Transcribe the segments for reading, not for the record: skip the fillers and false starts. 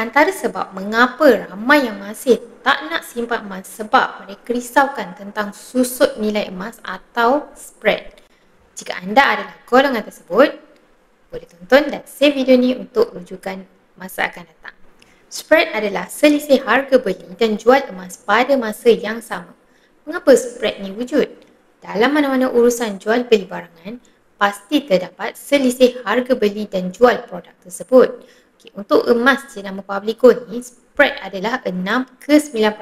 Antara sebab mengapa ramai yang masih tak nak simpan emas sebab mereka risaukan tentang susut nilai emas atau spread. Jika anda adalah golongan tersebut, boleh tonton dan save video ni untuk rujukan masa akan datang. Spread adalah selisih harga beli dan jual emas pada masa yang sama. Mengapa spread ni wujud? Dalam mana-mana urusan jual beli barangan, pasti terdapat selisih harga beli dan jual produk tersebut. Untuk emas jenama Publico ni, spread adalah 6 ke 9%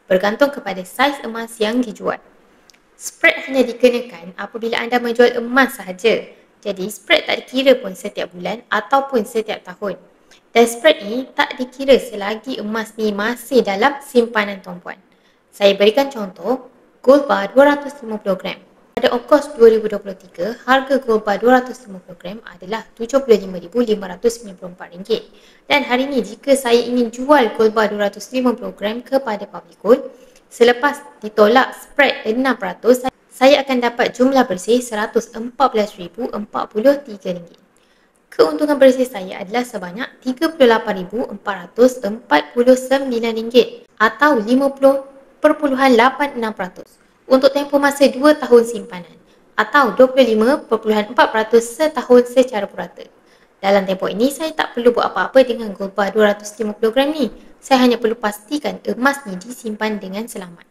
bergantung kepada saiz emas yang dijual. Spread hanya dikenakan apabila anda menjual emas sahaja. Jadi spread tak dikira pun setiap bulan ataupun setiap tahun. Dan spread ni tak dikira selagi emas ni masih dalam simpanan tuan-puan. Saya berikan contoh, gold bar 250 gram. Pada Ogos 2023, harga gold bar 250 gram adalah RM75,594. Dan hari ini jika saya ingin jual gold bar 250 gram kepada Publico, selepas ditolak spread 6%, saya akan dapat jumlah bersih RM114,043. Keuntungan bersih saya adalah sebanyak RM38,449 atau 50.86% untuk tempoh masa 2 tahun simpanan atau 25.4% setahun secara purata. Dalam tempoh ini, saya tak perlu buat apa-apa dengan gold bar 250 gram ni. Saya hanya perlu pastikan emas ni disimpan dengan selamat.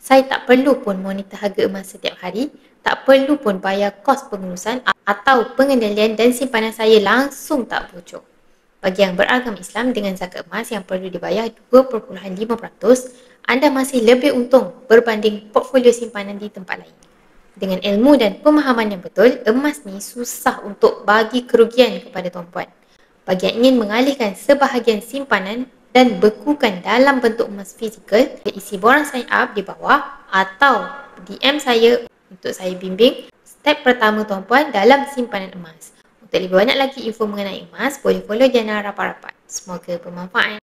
Saya tak perlu pun monitor harga emas setiap hari, tak perlu pun bayar kos pengurusan atau pengendalian dan simpanan saya langsung tak bocor. Bagi yang beragam Islam dengan zakat emas yang perlu dibayar 2.5%, anda masih lebih untung berbanding portfolio simpanan di tempat lain. Dengan ilmu dan pemahaman yang betul, emas ni susah untuk bagi kerugian kepada tuan-puan. Bagi yang ingin mengalihkan sebahagian simpanan dan bekukan dalam bentuk emas fizikal, isi borang sign up di bawah atau DM saya untuk saya bimbing step pertama tuan-puan dalam simpanan emas. Untuk lebih banyak lagi info mengenai emas, boleh follow jana rapat-rapat. Semoga bermanfaat.